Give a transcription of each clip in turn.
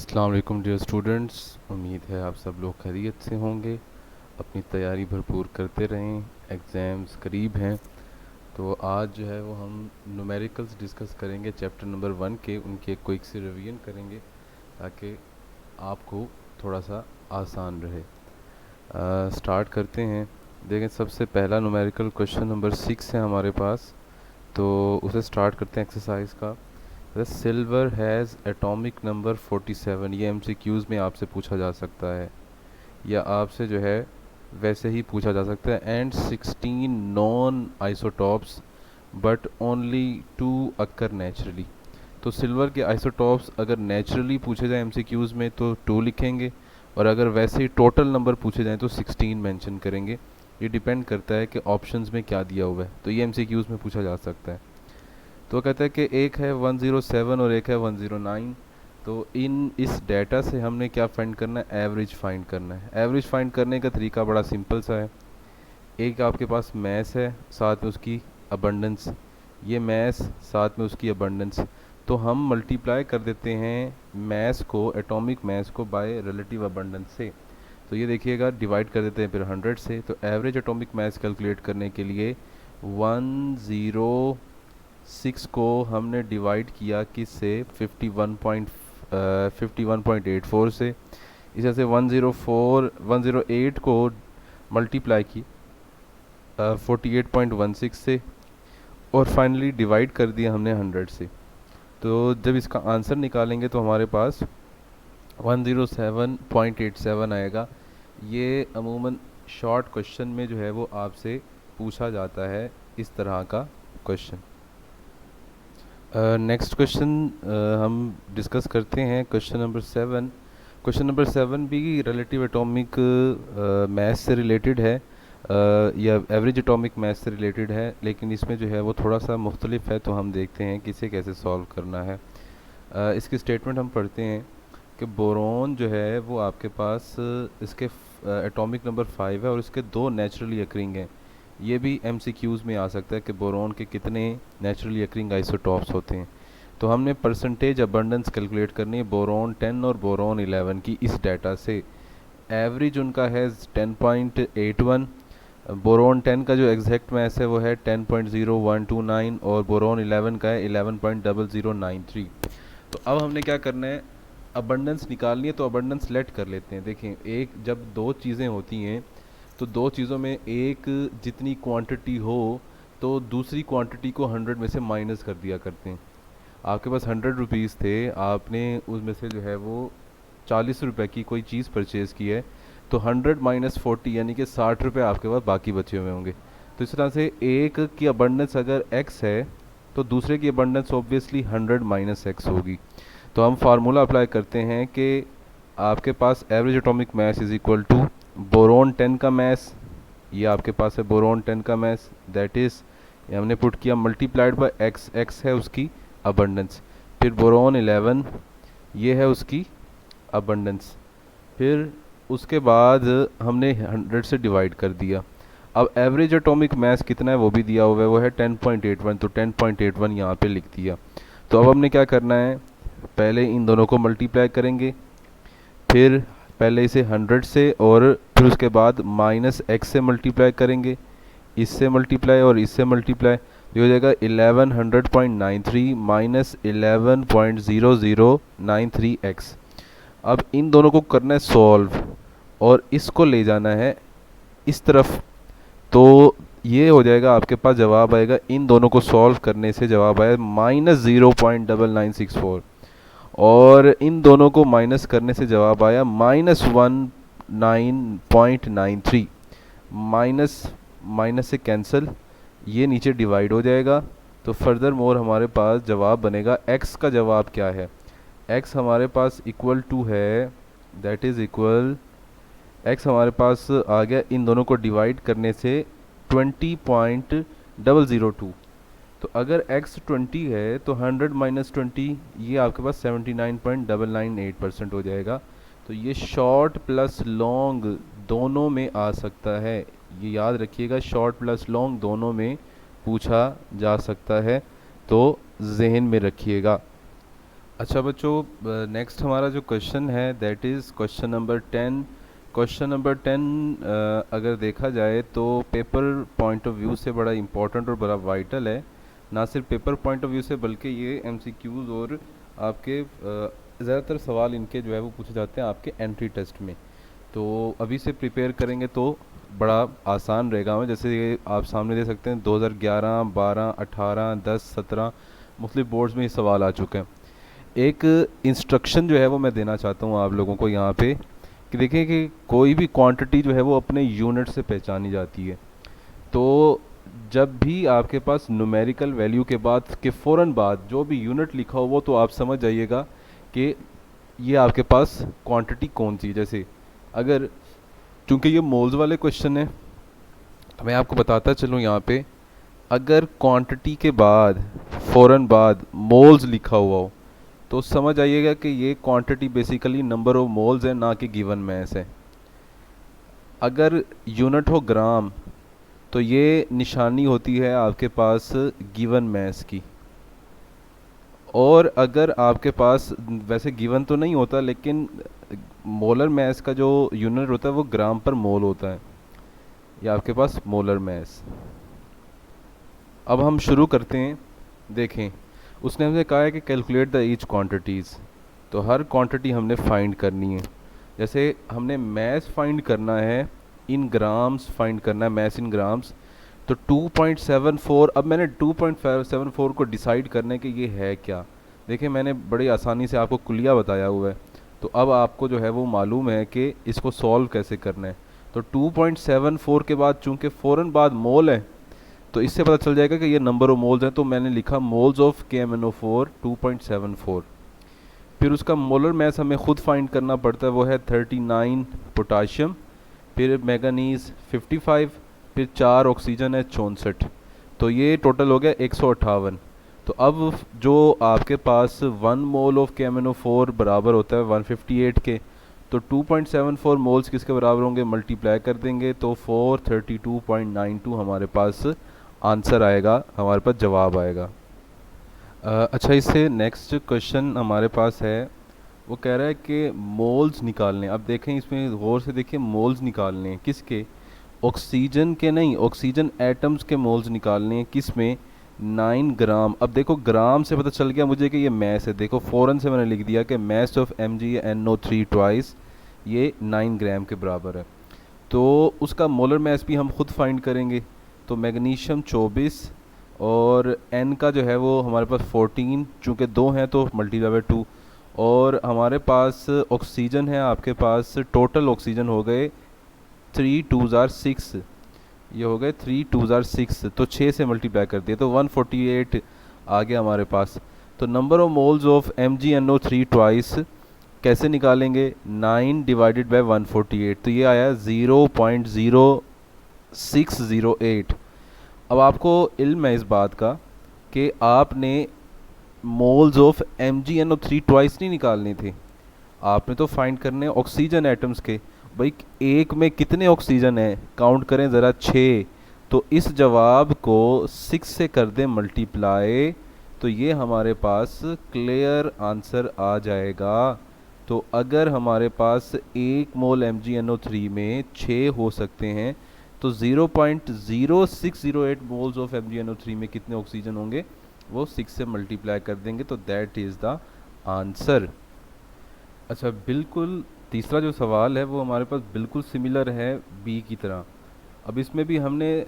अस्सलाम वालेकुम dear students. उम्मीद है आप सब लोग खैरियत से होंगे। अपनी तैयारी भरपूर करते रहें, एग्ज़ाम्स करीब हैं। तो आज जो है वो हम न्यूमेरिकल्स डिस्कस करेंगे चैप्टर नंबर 1 के, उनके क्विक से रिवीजन करेंगे ताकि आपको थोड़ा सा आसान रहे। स्टार्ट करते हैं। देखें, सबसे पहला न्यूमेरिकल क्वेश्चन नंबर 6 है हमारे पास, तो उसे स्टार्ट करते हैं एक्सरसाइज का। The silver has atomic number 47। ये एमसीक्यूज़ में आपसे पूछा जा सकता है या आपसे जो है वैसे ही पूछा जा सकता है। And 16 non isotopes but only 2 occur naturally. तो सिल्वर के आइसोटॉप्स अगर नेचुरली पूछे जाए एमसीक्यूज़ में तो 2 लिखेंगे, और अगर वैसे ही टोटल नंबर पूछे जाएँ तो 16 मेंशन करेंगे। ये डिपेंड करता है कि ऑप्शंस में क्या दिया हुआ है, तो ये एमसीक्यूज़ में पूछा जा सकता है। तो कहता है कि एक है 107 और एक है 109। तो इस डाटा से हमने क्या फाइंड करना है, एवरेज फाइंड करना है। एवरेज फाइंड करने का तरीका बड़ा सिंपल सा है। एक आपके पास मैस है, साथ में उसकी अबंडेंस, ये मैस साथ में उसकी अबंडेंस। तो हम मल्टीप्लाई कर देते हैं मैस को, एटॉमिक मैस को, बाय रिलेटिव अबंडेंस से। तो ये देखिएगा, डिवाइड कर देते हैं फिर 100 से। तो एवरेज एटॉमिक मैस कैलकुलेट करने के लिए 106 को हमने डिवाइड किया किससे, 51.84 से। इस तरह से 108 को मल्टीप्लाई की 48.16 से, और फाइनली डिवाइड कर दिया हमने 100 से। तो जब इसका आंसर निकालेंगे तो हमारे पास 107.87 आएगा। ये अमूमन शॉर्ट क्वेश्चन में जो है वो आपसे पूछा जाता है, इस तरह का क्वेश्चन। नेक्स्ट क्वेश्चन हम डिस्कस करते हैं, क्वेश्चन नंबर 7। क्वेश्चन नंबर 7 भी रिलेटिव एटॉमिक मैथ से रिलेटेड है, या एवरेज एटॉमिक मैथ से रिलेटेड है, लेकिन इसमें जो है वो थोड़ा सा मुख्तलिफ है। तो हम देखते हैं कि इसे कैसे सॉल्व करना है। इसकी स्टेटमेंट हम पढ़ते हैं कि बोरोन जो है वो आपके पास इसके एटॉमिक नंबर 5 है और इसके 2 नेचुरली अकरिंग हैं। ये भी एमसीक्यूज़ में आ सकता है कि बोरोन के कितने नेचुरली अकरिंग आइसोटॉप्स होते हैं। तो हमने परसेंटेज अबंडेंस कैलकुलेट करनी है बोरोन 10 और बोरोन 11 की इस डाटा से। एवरेज उनका है 10.81। बोरोन 10 का जो एग्जैक्ट मैस है वो है 10.0129 और बोरोन 11 का है 11.0093। तो अब हमने क्या करना है, अबंडेंस निकालनी है। तो अबंडेंस लेट कर लेते हैं। देखें, एक जब दो चीज़ें होती हैं तो दो चीज़ों में एक जितनी क्वांटिटी हो तो दूसरी क्वांटिटी को 100 में से माइनस कर दिया करते हैं। आपके पास 100 रुपीज़ थे, आपने उसमें से जो है वो 40 रुपए की कोई चीज़ परचेज़ की है, तो 100 माइनस 40 यानी कि 60 रुपये आपके पास बाकी बचे हुए होंगे। तो इस तरह से एक की अबंडेंस अगर x है तो दूसरे की अबंडेंस ऑब्वियसली 100 माइनस x होगी। तो हम फार्मूला अप्लाई करते हैं कि आपके पास average atomic mass is equal to boron 10 का मास, ये आपके पास है बोरोन 10 का मास, दैट इज़ ये हमने पुट किया मल्टीप्लाइड बाय x, x है उसकी अबंडेंस, फिर बोरोन 11 ये है उसकी अबंडेंस, फिर उसके बाद हमने 100 से डिवाइड कर दिया। अब एवरेज एटॉमिक मास कितना है वो भी दिया हुआ है, वो है 10.81। तो 10.81 यहाँ पे लिख दिया। तो अब हमने क्या करना है, पहले इन दोनों को मल्टीप्लाई करेंगे, फिर पहले इसे 100 से और फिर उसके बाद माइनस x से मल्टीप्लाई करेंगे, इससे मल्टीप्लाई और इससे मल्टीप्लाई, ये हो जाएगा 1100.93 माइनस 11.0093x। अब इन दोनों को करना है सॉल्व और इसको ले जाना है इस तरफ। तो ये हो जाएगा, आपके पास जवाब आएगा, इन दोनों को सॉल्व करने से जवाब आया -0.9964, और इन दोनों को माइनस करने से जवाब आया -19.93। माइनस माइनस से कैंसिल, ये नीचे डिवाइड हो जाएगा। तो फर्दर मोर हमारे पास जवाब बनेगा, x का जवाब क्या है, x हमारे पास इक्वल टू है, दैट इज़ इक्वल, x हमारे पास आ गया इन दोनों को डिवाइड करने से 20.002। तो अगर x 20 है तो 100 माइनस 20 ये आपके पास 79.998% हो जाएगा। तो ये शॉर्ट प्लस लॉन्ग दोनों में आ सकता है, ये याद रखिएगा, शॉर्ट प्लस लॉन्ग दोनों में पूछा जा सकता है, तो जहन में रखिएगा। अच्छा बच्चों, नेक्स्ट हमारा जो क्वेश्चन है that is question number 10। Question number 10 अगर देखा जाए तो पेपर पॉइंट ऑफ व्यू से बड़ा इम्पोर्टेंट और बड़ा वाइटल है। ना सिर्फ पेपर पॉइंट ऑफ व्यू से बल्कि ये एमसीक्यूज़ और आपके ज़्यादातर सवाल इनके जो है वो पूछे जाते हैं आपके एंट्री टेस्ट में। तो अभी से प्रिपेयर करेंगे तो बड़ा आसान रहेगा हमें। जैसे ये आप सामने दे सकते हैं 2011, 12, 18, 10, 17 मुख्तलिफ बोर्ड्स में ये सवाल आ चुके हैं। एक इंस्ट्रक्शन जो है वो मैं देना चाहता हूँ आप लोगों को यहाँ पे कि देखें कि कोई भी क्वांटिटी जो है वो अपने यूनिट से पहचानी जाती है। तो जब भी आपके पास न्यूमेरिकल वैल्यू के बाद के फ़ौरन बाद जो भी यूनिट लिखा हो वो तो आप समझ जाइएगा कि ये आपके पास क्वांटिटी कौन सी है। जैसे अगर, चूंकि ये मोल्स वाले क्वेश्चन है तो मैं आपको बताता चलूँ यहाँ पे, अगर क्वांटिटी के बाद फ़ौरन बाद मोल्स लिखा हुआ हो तो समझ आइएगा कि ये quantity basically number of moles है, ना कि गिवन मैस है। अगर यूनिट हो ग्राम तो ये निशानी होती है आपके पास गिवन मैस की। और अगर आपके पास वैसे गिवन तो नहीं होता लेकिन मोलर मैस का जो यूनिट होता है वो ग्राम पर मोल होता है। ये आपके पास मोलर मैस। अब हम शुरू करते हैं। देखें, उसने हमसे कहा है कि कैलकुलेट द ईच क्वांटिटीज़। तो हर क्वांटिटी हमने फाइंड करनी है। जैसे हमने मैस फाइंड करना है, इन ग्राम्स फाइंड करना है, मैस इन ग्राम्स। तो 2.74, अब मैंने 2.74 को डिसाइड करने के ये है क्या। देखिए मैंने बड़ी आसानी से आपको कुलिया बताया हुआ है। तो अब आपको जो है वो मालूम है कि इसको सॉल्व कैसे करना है। तो 2.74 के बाद चूंकि फ़ौरन बाद मोल है तो इससे पता चल जाएगा कि ये नंबर ऑफ मोल्स हैं। तो मैंने लिखा मोल्स ऑफ KMnO4 2.74। फिर उसका मोलर मैस हमें खुद फाइंड करना पड़ता है, वो है 39 पोटाशियम, फिर मैंगनीज 55, फिर 4 ऑक्सीजन है 64। तो ये टोटल हो गया 158। तो अब जो आपके पास 1 मोल ऑफ KMnO4 बराबर होता है 158 के, तो 2.74 मोल्स किसके बराबर होंगे, मल्टीप्लाई कर देंगे तो 432.92 हमारे पास आंसर आएगा, हमारे पास जवाब आएगा। अच्छा, इससे नेक्स्ट क्वेश्चन हमारे पास है, वो कह रहा है कि मोल्स निकालने। अब देखें इसमें गौर से देखिए, मोल्स निकालने हैं किसके, ऑक्सीजन के नहीं, ऑक्सीजन एटम्स के मोल्स निकालने हैं। किस में, 9 ग्राम। अब देखो ग्राम से पता चल गया मुझे कि ये मैस है। देखो फ़ौरन से मैंने लिख दिया कि मैस ऑफ MgNO3 ट्वाइस ये 9 ग्राम के बराबर है। तो उसका मोलर मैस भी हम खुद फाइंड करेंगे। तो मैग्नीशियम 24 और N का जो है वो हमारे पास 14, चूँकि 2 हैं तो मल्टीप्लाई बाय 2। और हमारे पास ऑक्सीजन है, आपके पास टोटल ऑक्सीजन हो गए 3 2 ज़ार 6, ये हो गए 3 2 ज़ार 6। तो 6 से मल्टीप्लाई कर दिए तो 148 आ गया हमारे पास। तो number of moles of MgNO3 twice कैसे निकालेंगे, 9 डिवाइडेड बाय 148, तो ये आया 0.0608। अब आपको इल्म है इस बात का कि आपने मोल्स ऑफ MgNO3 ट्वाइस नहीं निकालने थे, आपने तो फाइंड करने ऑक्सीजन एटम्स के। भाई एक में कितने ऑक्सीजन है, काउंट करें ज़रा, 6। तो इस जवाब को 6 से कर दें मल्टीप्लाई, तो ये हमारे पास क्लियर आंसर आ जाएगा। तो अगर हमारे पास 1 मोल MgNO3 में 6 हो सकते हैं तो 0.0608 मोल्स ऑफ MgNO3 में कितने ऑक्सीजन होंगे, वो 6 से मल्टीप्लाई कर देंगे, तो दैट इज़ द आंसर। अच्छा, बिल्कुल तीसरा जो सवाल है वो हमारे पास बिल्कुल सिमिलर है बी की तरह। अब इसमें भी हमने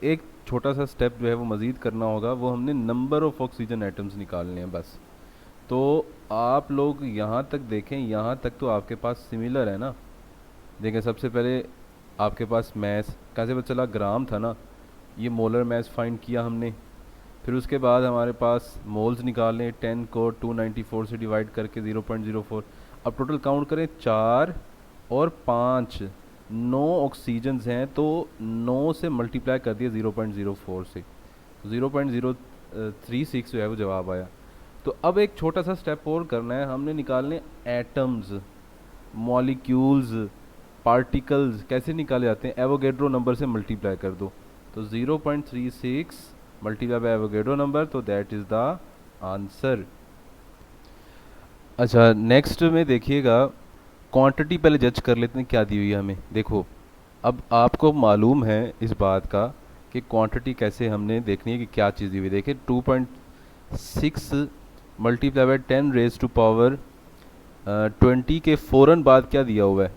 एक छोटा सा स्टेप जो है वो मज़ीद करना होगा, वो हमने नंबर ऑफ़ ऑक्सीजन एटम्स निकालने हैं बस। तो आप लोग यहाँ तक देखें, यहाँ तक तो आपके पास सिमिलर है ना। देखें सबसे पहले आपके पास मैस कैसे पता चला, ग्राम था ना, ये मोलर मैस फाइंड किया हमने। फिर उसके बाद हमारे पास मोल्स निकालने, 10 को 294 से डिवाइड करके 0.04। अब टोटल काउंट करें, 4 और 5, 9 ऑक्सीजन्स हैं, तो 9 से मल्टीप्लाई कर दिया 0.04 से, तो 0.036 जो है वो जवाब आया। तो अब एक छोटा सा स्टेप और करना है, हमने निकालने एटम्स, मॉलिक्यूल्स, पार्टिकल्स। कैसे निकाले जाते हैं, एवोगेड्रो नंबर से मल्टीप्लाई कर दो, तो 0.36 मल्टीप्लाई बाय एवोगेड्रो नंबर, तो दैट इज़ द आंसर। अच्छा, नेक्स्ट में देखिएगा, क्वांटिटी पहले जज कर लेते हैं क्या दी हुई है हमें। देखो, अब आपको मालूम है इस बात का कि क्वांटिटी कैसे हमने देखनी है कि क्या चीज़ दी हुई है। देखिए 2.6 multiply by 10 raise to power 20 के फ़ौरन बाद क्या दिया हुआ है,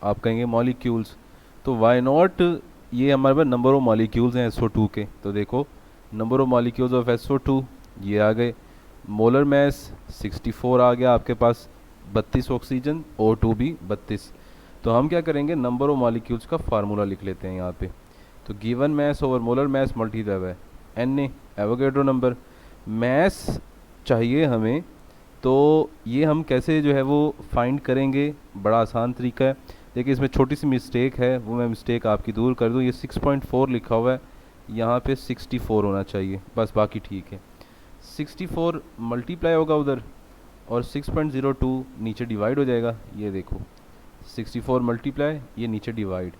आप कहेंगे मॉलिक्यूल्स। तो वाई नॉट, ये हमारे पास नंबर ऑफ मॉलिक्यूल्स हैं SO2 के, तो देखो number of molecules of SO2 ये आ गए। मोलर मैस 64 आ गया आपके पास, 32 ऑक्सीजन, O2 भी 32। तो हम क्या करेंगे, नंबर ऑफ मॉलिक्यूल्स का फार्मूला लिख लेते हैं यहाँ पे। तो given mass over molar mass multiply by Na, Avogadro number. Mass चाहिए हमें, तो ये हम कैसे जो है वो फाइंड करेंगे, बड़ा आसान तरीका है। देखिए इसमें छोटी सी मिस्टेक है, वो मैं मिस्टेक आपकी दूर कर दूँ। ये 6.4 लिखा हुआ है, यहाँ पे 64 होना चाहिए, बस बाकी ठीक है। 64 मल्टीप्लाई होगा उधर, और 6.02 नीचे डिवाइड हो जाएगा। ये देखो 64 मल्टीप्लाई, ये नीचे डिवाइड।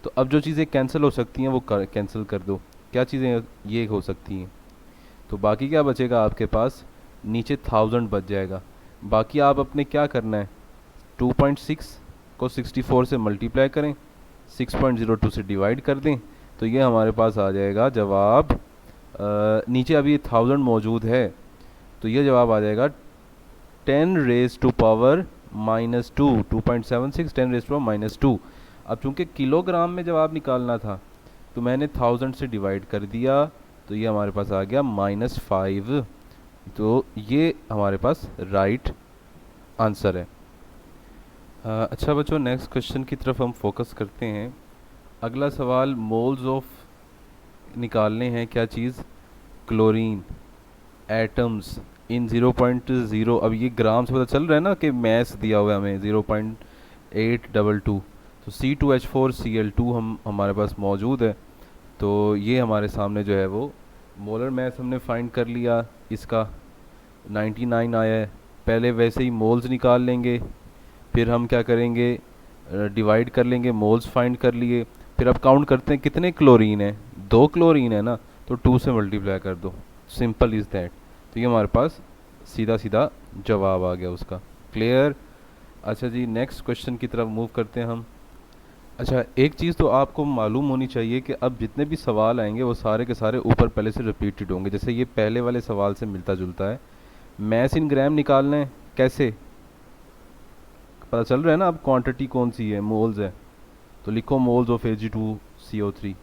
तो अब जो चीज़ें कैंसिल हो सकती हैं वो कैंसिल कर दो। क्या चीज़ें ये हो सकती हैं, तो बाकी क्या बचेगा आपके पास, नीचे 1000 बच जाएगा। बाकी आप अपने क्या करना है, 2.6 को 64 से मल्टीप्लाई करें, 6.02 से डिवाइड कर दें, तो ये हमारे पास आ जाएगा जवाब। नीचे अभी 1000 मौजूद है, तो ये जवाब आ जाएगा 10 raise to power -2, 2.76 10 raise to power -2। अब चूंकि किलोग्राम में जवाब निकालना था, तो मैंने 1000 से डिवाइड कर दिया, तो ये हमारे पास आ गया -5। तो ये हमारे पास राइट आंसर है। अच्छा बच्चों, नेक्स्ट क्वेश्चन की तरफ हम फोकस करते हैं। अगला सवाल मोल्स ऑफ निकालने हैं, क्या चीज़, क्लोरीन एटम्स इन 0.0। अब ये ग्राम से पता चल रहा है ना कि मैस दिया हुआ है हमें 0.822। तो C2H4Cl2 हम हमारे पास मौजूद है। तो ये हमारे सामने जो है वो मोलर मैस हमने फाइंड कर लिया, इसका 99 आया है। पहले वैसे ही मोल्स निकाल लेंगे, फिर हम क्या करेंगे, डिवाइड कर लेंगे, मोल्स फाइंड कर लिए। फिर अब काउंट करते हैं कितने क्लोरीन है, 2 क्लोरीन है ना, तो 2 से मल्टीप्लाई कर दो, सिंपल इज़ दैट। तो ये हमारे पास सीधा सीधा जवाब आ गया उसका। क्लियर। अच्छा जी, नेक्स्ट क्वेश्चन की तरफ मूव करते हैं हम। अच्छा, एक चीज़ तो आपको मालूम होनी चाहिए कि अब जितने भी सवाल आएंगे वो सारे के सारे ऊपर पहले से रिपीटेड होंगे। जैसे ये पहले वाले सवाल से मिलता जुलता है। मैस इन ग्राम निकालना है, कैसे पता चल रहा है ना, अब क्वांटिटी कौन सी है, मोल्स है। तो लिखो moles of Ag2CO3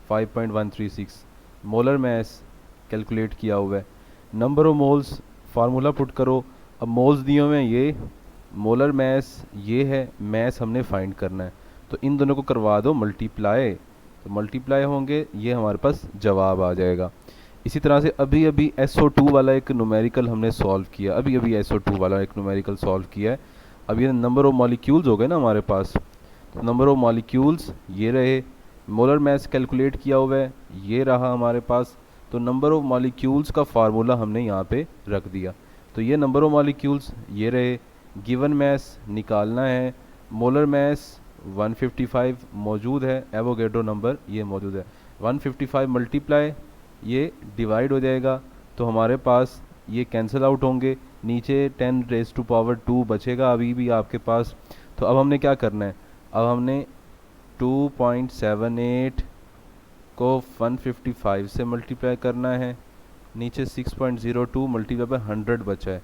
5.136। Molar mass calculate किया हुआ है, number of moles formula put करो। अब मोल्स दिए हुए हैं, ये मोलर मैस ये है, मैस हमने फाइंड करना है, तो इन दोनों को करवा दो मल्टीप्लाई, तो मल्टीप्लाई होंगे, ये हमारे पास जवाब आ जाएगा। इसी तरह से अभी अभी SO2 वाला एक न्यूमेरिकल हमने सॉल्व किया, अभी अभी SO2 वाला एक न्यूमेरिकल सॉल्व किया है। अब ये नंबर ऑफ मॉलिक्यूल्स हो गए ना हमारे पास, तो नंबर ऑफ मॉलिक्यूल्स ये रहे, मोलर मैस कैलकुलेट किया हुआ है, ये रहा हमारे पास। तो नंबर ऑफ मॉलिक्यूल्स का फार्मूला हमने यहाँ पे रख दिया, तो ये नंबर ऑफ मॉलिक्यूल्स ये रहे। गिवन मैस निकालना है, मोलर मैस 155 मौजूद है, एवोगैड्रो नंबर ये मौजूद है। 155 मल्टीप्लाई, ये डिवाइड हो जाएगा, तो हमारे पास ये कैंसिल आउट होंगे, नीचे 10 रेज टू पावर 2 बचेगा अभी भी आपके पास। तो अब हमने क्या करना है, अब हमने 2.78 को 155 से मल्टीप्लाई करना है, नीचे 6.02 मल्टीप्लाई बाय 100 बचा है,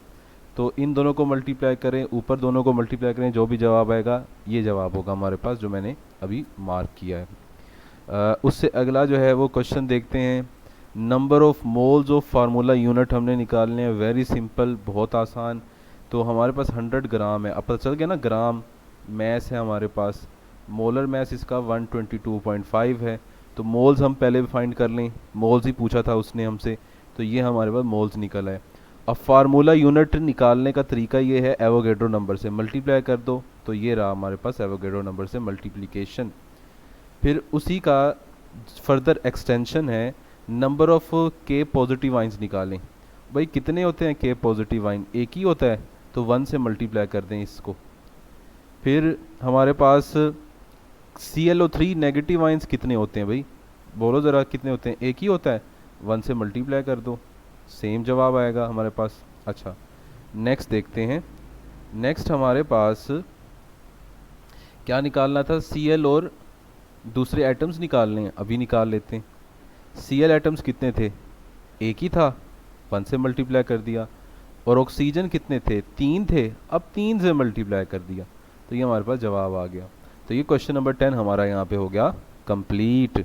तो इन दोनों को मल्टीप्लाई करें, ऊपर दोनों को मल्टीप्लाई करें, जो भी जवाब आएगा ये जवाब होगा हमारे पास जो मैंने अभी मार्क किया है। उससे अगला जो है वो क्वेश्चन देखते हैं। Number of moles of formula unit हमने निकालने हैं, वेरी सिंपल, बहुत आसान। तो हमारे पास 100 ग्राम है, अब पता चल गया ना, ग्राम मैस है हमारे पास। मोलर मैस इसका 122.5 है, तो मोल्स हम पहले भी फाइंड कर लें, मोल्स ही पूछा था उसने हमसे, तो ये हमारे पास मोल्स निकल है। अब फार्मूला यूनिट निकालने का तरीका ये है, एवोगैड्रो नंबर से मल्टीप्लाई कर दो, तो ये रहा हमारे पास एवोगैड्रो नंबर से मल्टीप्लिकेशन। फिर उसी का फर्दर एक्सटेंशन है, नंबर ऑफ के पॉजिटिव आइंस निकालें। भाई कितने होते हैं के पॉजिटिव आइन, एक ही होता है, तो 1 से मल्टीप्लाई कर दें इसको। फिर हमारे पास ClO3 नेगेटिव आइंस कितने होते हैं भाई, बोलो ज़रा कितने होते हैं, एक ही होता है, 1 से मल्टीप्लाई कर दो, सेम जवाब आएगा हमारे पास। अच्छा, नेक्स्ट देखते हैं। नेक्स्ट हमारे पास क्या निकालना था, Cl और दूसरे एटम्स निकालने हैं, अभी निकाल लेते हैं। Cl एटम्स कितने थे, एक ही था, 1 से मल्टीप्लाई कर दिया। और ऑक्सीजन कितने थे, 3 थे, अब 3 से मल्टीप्लाई कर दिया, तो ये हमारे पास जवाब आ गया। तो ये क्वेश्चन नंबर 10 हमारा यहाँ पे हो गया कंप्लीट।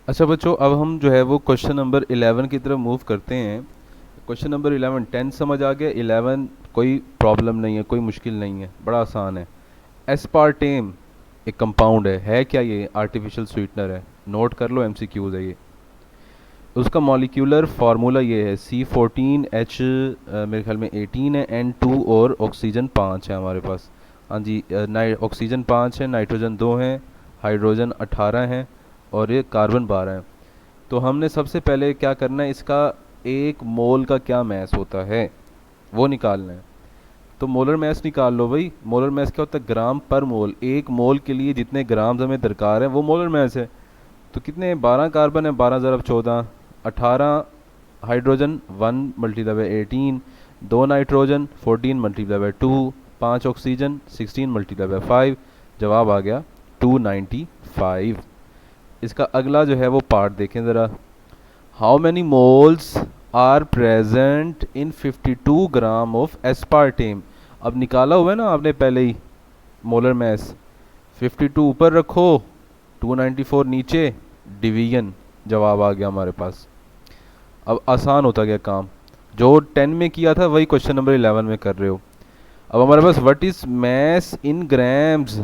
अच्छा बच्चों, अब हम जो है वो क्वेश्चन नंबर 11 की तरफ मूव करते हैं। क्वेश्चन नंबर 11, 10 समझ आ गया, 11 कोई प्रॉब्लम नहीं है, कोई मुश्किल नहीं है, बड़ा आसान है। एस्पार्टेम एक कंपाउंड है क्या, ये आर्टिफिशियल स्वीटनर है, नोट कर लो, एमसीक्यूज है ये। उसका मॉलिक्यूलर फार्मूला ये है C14H, मेरे ख्याल में 18 है, N2 और ऑक्सीजन 5 है हमारे पास। हाँ जी, ऑक्सीजन 5 है, नाइट्रोजन 2 है, हाइड्रोजन 18 है और ये कार्बन 12 है। तो हमने सबसे पहले क्या करना है, इसका एक मोल का क्या मैस होता है वो निकालना है। तो मोलर मैस निकाल लो भाई। मोलर मैस क्या होता है, ग्राम पर मोल। एक मोल के लिए जितने ग्राम्स हमें दरकार है वो मोलर मैस है। तो कितने, 12 कार्बन है, 12 ज़रब 14, 18 hydrogen, 1 multiply by 18, 2 nitrogen, 14 multiply by 2, 5 oxygen, 16 multiply by 5, जवाब आ गया 295। इसका अगला जो है वो पार्ट देखें ज़रा। How many moles are present in 52 gram of aspartame. अब निकाला हुआ है ना आपने पहले ही मोलर मैस, 52 ऊपर रखो, 294 नीचे, डिवीजन, जवाब आ गया हमारे पास। अब आसान होता गया काम, जो 10 में किया था वही क्वेश्चन नंबर 11 में कर रहे हो। अब हमारे पास what is mass in grams.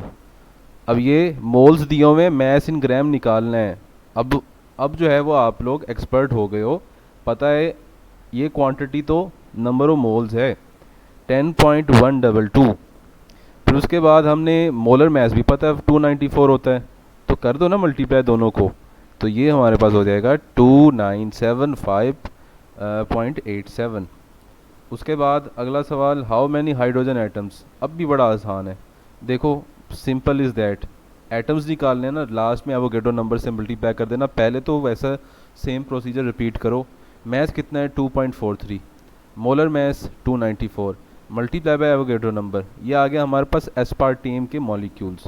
अब ये मोल्स दिए हुए, मैस इन ग्राम निकालना है। अब जो है वो आप लोग एक्सपर्ट हो गए हो, पता है ये क्वांटिटी तो नंबर ऑफ मोल्स है 10.122। फिर उसके बाद हमने मोलर मैस भी पता है 294 होता है, तो कर दो ना मल्टीप्लाई दोनों को, तो ये हमारे पास हो जाएगा 2975.87। उसके बाद अगला सवाल, हाउ मैनी हाइड्रोजन एटम्स। अब भी बड़ा आसान है, देखो सिंपल इज़ दैट, एटम्स निकालने ना, लास्ट में एवोगैड्रो नंबर से मल्टीप्लाई कर देना। पहले तो वैसा सेम प्रोसीजर रिपीट करो। मैस कितना है 2.43, molar mass 294, multiply by Avogadro number, ये आ गया हमारे पास एस्पार्टेम के मॉलिक्यूल्स।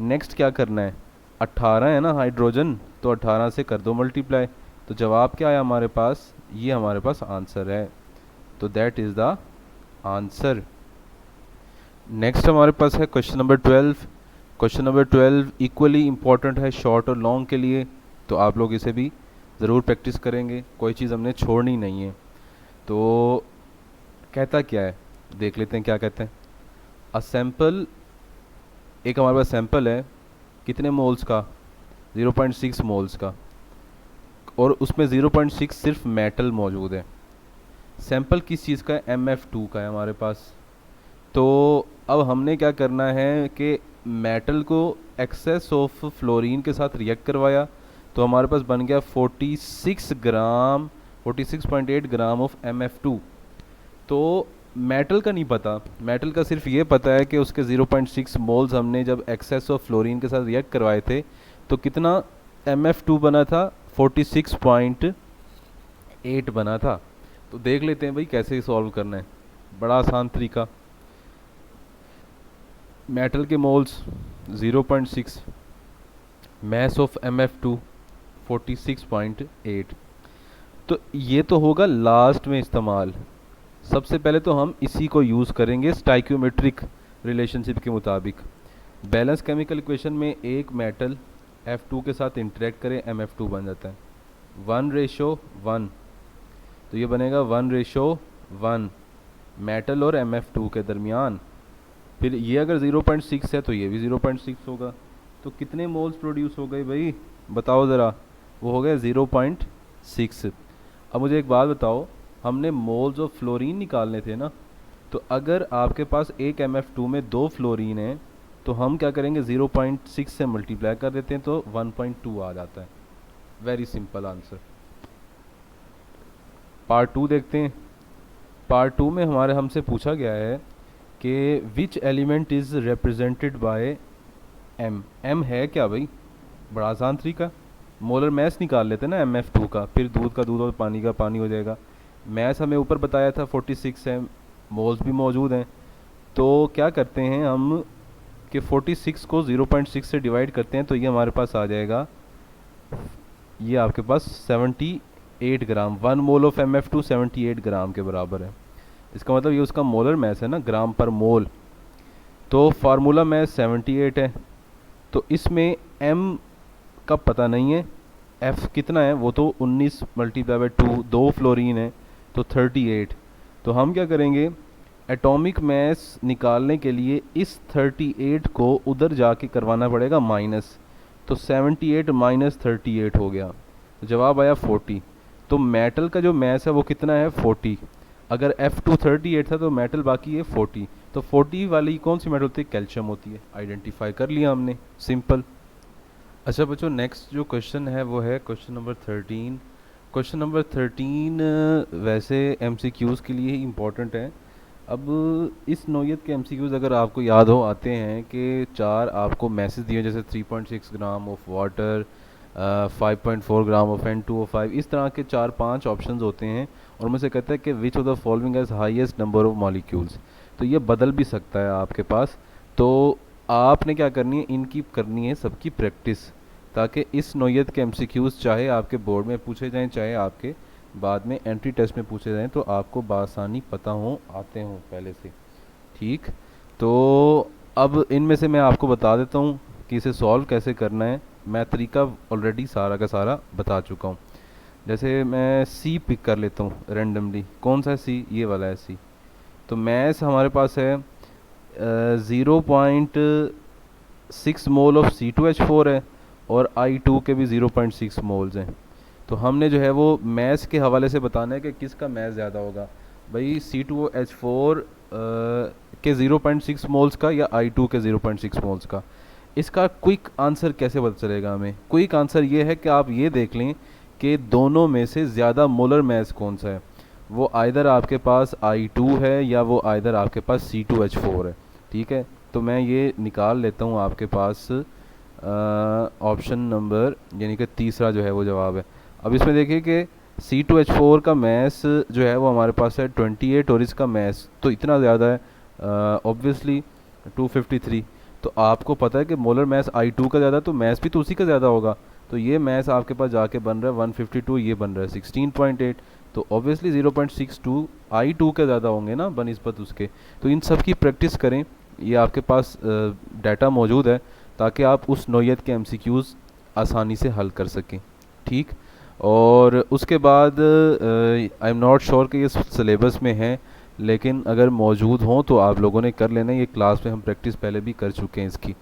नेक्स्ट क्या करना है, 18 है ना हाइड्रोजन, तो 18 से कर दो मल्टीप्लाई, तो जवाब क्या आया हमारे पास, ये हमारे पास आंसर है। तो that is the answer. Next हमारे पास है question number 12। Question number 12 equally important है शॉर्ट और लॉन्ग के लिए, तो आप लोग इसे भी ज़रूर प्रैक्टिस करेंगे, कोई चीज़ हमने छोड़नी नहीं है। तो कहता क्या है, देख लेते हैं क्या कहते हैं। अ सैंपल, एक हमारे पास सैंपल है, कितने मोल्स का, 0.6 मोल्स का, और उसमें 0.6 सिर्फ मेटल मौजूद है। सैंपल किस चीज़ का है, MF2 का है हमारे पास। तो अब हमने क्या करना है कि मेटल को एक्सेस ऑफ फ्लोरीन के साथ रिएक्ट करवाया, तो हमारे पास बन गया 46.8 ग्राम ऑफ MF2। तो मेटल का नहीं पता, मेटल का सिर्फ ये पता है कि उसके 0.6 मोल्स हमने जब एक्सेस ऑफ फ्लोरीन के साथ रिएक्ट करवाए थे तो कितना MF2 बना था, 46.8 बना था। तो देख लेते हैं भाई कैसे सॉल्व करना है, बड़ा आसान तरीका। मेटल के मोल्स 0.6, मैस ऑफ MF2 46.8, तो ये तो होगा लास्ट में इस्तेमाल। सबसे पहले तो हम इसी को यूज़ करेंगे स्टाइक्योमेट्रिक रिलेशनशिप के मुताबिक। बैलेंस केमिकल इक्वेशन में एक मेटल F2 के साथ इंटरेक्ट करे, MF2 बन जाता है 1:1, तो ये बनेगा 1:1 मेटल और MF2 के दरमियान। फिर ये अगर 0.6 है तो ये भी 0.6 होगा, तो कितने मोल्स प्रोड्यूस हो गए भाई बताओ ज़रा, वो हो गया 0.6। अब मुझे एक बात बताओ, हमने मोल्स ऑफ फ्लोरीन निकालने थे ना, तो अगर आपके पास एक MF2 में 2 फ्लोरीन है तो हम क्या करेंगे, 0.6 से मल्टीप्लाई कर देते हैं तो 1.2 आ जाता है। Very simple answer. पार्ट 2 देखते हैं। पार्ट 2 में हमारे हमसे पूछा गया है कि which element is represented by M है क्या भाई, बड़ा आसान तरीका, मोलर मैस निकाल लेते हैं ना MF2 का, फिर दूध का दूध और पानी का पानी हो जाएगा। मैस हमें ऊपर बताया था 46 है, मोल्स भी मौजूद हैं, तो क्या करते हैं हम कि 46 को 0.6 से डिवाइड करते हैं, तो ये हमारे पास आ जाएगा, ये आपके पास 78 ग्राम। 1 मोल ऑफ MF2 78 ग्राम के बराबर है। इसका मतलब ये उसका मोलर मैस है ना, ग्राम पर मोल। तो फार्मूला मैस 78 है, तो इसमें M का पता नहीं है, F कितना है वो तो 19 मल्टीप्लाई बाय 2, 2 फ्लोरीन है तो 38। तो हम क्या करेंगे, एटॉमिक मैस निकालने के लिए इस 38 को उधर जाके करवाना पड़ेगा माइनस, तो 78 माइनस 38 हो गया, तो जवाब आया 40। तो मेटल का जो मैस है वो कितना है, 40। अगर F2 38 था तो मेटल बाकी है 40, तो 40 वाली कौन सी मेटल होती है, कैल्शियम होती है। आइडेंटिफाई कर लिया हमने, सिंपल। अच्छा बच्चों, नेक्स्ट जो क्वेश्चन है वो है क्वेश्चन नंबर 13। क्वेश्चन नंबर 13 वैसे MCQs के लिए ही इम्पोर्टेंट है। अब इस नौयत के MCQs अगर आपको याद हो आते हैं कि चार आपको मैसेज दिए, जैसे 3.6 gram of water, 5.4 gram of N2O5, इस तरह के 4-5 ऑप्शंस होते हैं, और उनमें से कहता है कि which of the following has highest number of molecules. तो ये बदल भी सकता है आपके पास। तो आपने क्या करनी है, इनकी करनी है सबकी प्रैक्टिस, ताकि इस नौयत के MCQs चाहे आपके बोर्ड में पूछे जाएं, चाहे आपके बाद में एंट्री टेस्ट में पूछे जाएं, तो आपको बासानी पता हो, आते हों पहले से। ठीक, तो अब इनमें से मैं आपको बता देता हूँ कि इसे सॉल्व कैसे करना है। मैं तरीका ऑलरेडी सारा का सारा बता चुका हूँ। जैसे मैं C पिक कर लेता हूँ रेंडमली। कौन सा C, ये वाला है C। तो मैस हमारे पास है 0.6 मोल ऑफ C2H4 है, और I2 के भी 0.6 मोल्स हैं। तो हमने जो है वो मैस के हवाले से बताना है कि किसका मैस ज़्यादा होगा, भाई C2H4 के 0.6 मोल्स का या I2 के 0.6 मोल्स का। इसका क्विक आंसर कैसे पता चलेगा हमें? क्विक आंसर ये है कि आप ये देख लें कि दोनों में से ज़्यादा मोलर मैस कौन सा है। वो आइदर आपके पास I2 है या वो आइदर आपके पास C2H4 है। ठीक है, तो मैं ये निकाल लेता हूँ आपके पास ऑप्शन नंबर, यानी कि तीसरा जो है वो जवाब है। अब इसमें देखिए कि C2H4 का मैस जो है वो हमारे पास है 28, और इसका मैस तो इतना ज़्यादा है ऑब्वियसली 253। तो आपको पता है कि मोलर मैस I2 का ज़्यादा, तो मैस भी तो उसी का ज़्यादा होगा। तो ये मैस आपके पास जाके बन रहा है 152, ये बन रहा है 16.8, तो ऑब्वियसली 0.62 I2 के ज़्यादा होंगे ना बनिस्बत उसके। तो इन सब की प्रैक्टिस करें, ये आपके पास डाटा मौजूद है, ताकि आप उस नौयत के MCQs आसानी से हल कर सकें। ठीक, और उसके बाद आई एम नॉट श्योर कि ये सिलेबस में है, लेकिन अगर मौजूद हों तो आप लोगों ने कर लेना। ये क्लास में हम प्रैक्टिस पहले भी कर चुके हैं इसकी।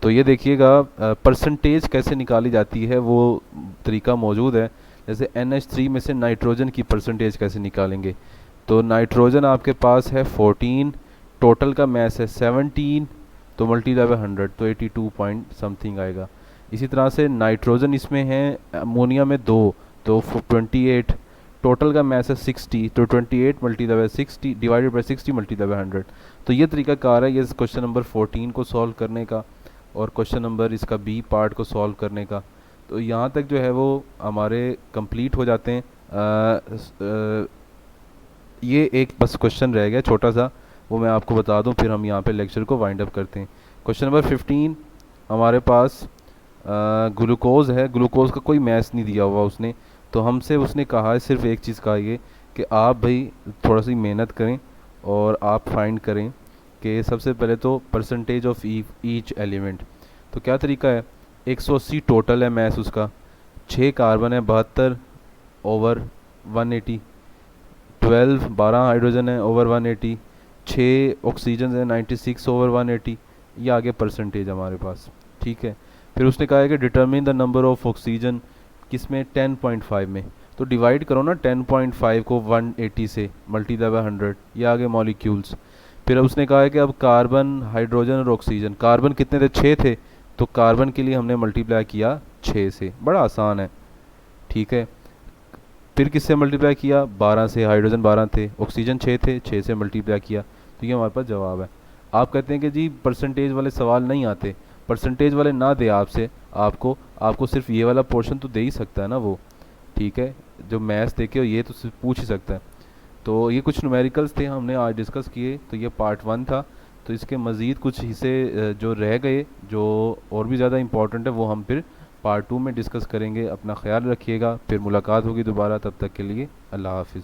तो ये देखिएगा परसेंटेज कैसे निकाली जाती है वो तरीका मौजूद है। जैसे NH3 में से नाइट्रोजन की परसेंटेज कैसे निकालेंगे, तो नाइट्रोजन आपके पास है 14, टोटल का मैस है 17, तो मल्टीप्लाई बाय 100 तो 82 पॉइंट समथिंग आएगा। इसी तरह से नाइट्रोजन इसमें है अमोनिया में 2, तो 28, टोटल का मैस है 60, तो 28 multiply by 60 divided by 60 multiply by 100। तो ये तरीका कार है ये क्वेश्चन नंबर 14 को सॉल्व करने का, और क्वेश्चन नंबर इसका B पार्ट को सॉल्व करने का। तो यहाँ तक जो है वो हमारे कंप्लीट हो जाते हैं। ये एक बस क्वेश्चन रह गया छोटा सा, वो मैं आपको बता दूं, फिर हम यहाँ पे लेक्चर को वाइंड अप करते हैं। क्वेश्चन नंबर 15 हमारे पास ग्लूकोज है। ग्लूकोज का कोई मैस नहीं दिया हुआ उसने, तो हमसे उसने कहा है सिर्फ एक चीज़ कहा ये कि आप भाई थोड़ा सी मेहनत करें और आप फाइंड करें कि सबसे पहले तो परसेंटेज ऑफ ईच एलिमेंट। तो क्या तरीका है, 180 टोटल है मैस उसका, 6 कार्बन है 72 ओवर 180, 12 हाइड्रोजन है ओवर 180, 6 ऑक्सीजन है 96 ओवर 180। ये आगे परसेंटेज हमारे पास। ठीक है, फिर उसने कहा है कि determine the number of oxygen, किसमें 10.5 में, तो डिवाइड करो ना 10.5 को 180 से मल्टीप्लाई बाय 100, ये आगे मॉलिक्यूल्स। फिर उसने कहा है कि अब कार्बन, हाइड्रोजन और ऑक्सीजन, कार्बन कितने थे, 6 थे, तो कार्बन के लिए हमने मल्टीप्लाई किया 6 से, बड़ा आसान है। ठीक है, फिर किससे मल्टीप्लाई किया, 12 से, हाइड्रोजन 12 थे, ऑक्सीजन 6 थे, 6 से मल्टीप्लाई किया, तो ये हमारे पास जवाब है। आप कहते हैं कि जी परसेंटेज वाले सवाल नहीं आते, परसेंटेज वाले ना दे आपसे, आपको आपको सिर्फ ये वाला पोर्शन तो दे ही सकता है ना वो। ठीक है, जो मैथ्स देखे ये तो पूछ ही सकता है। तो ये कुछ न्यूमेरिकल्स थे हमने आज डिस्कस किए, तो ये पार्ट 1 था। तो इसके मज़ीद कुछ हिस्से जो रह गए, जो और भी ज़्यादा इम्पोर्टेंट है, वो हम फिर पार्ट 2 में डिस्कस करेंगे। अपना ख्याल रखिएगा, फिर मुलाकात होगी दोबारा, तब तक के लिए अल्लाह हाफिज़।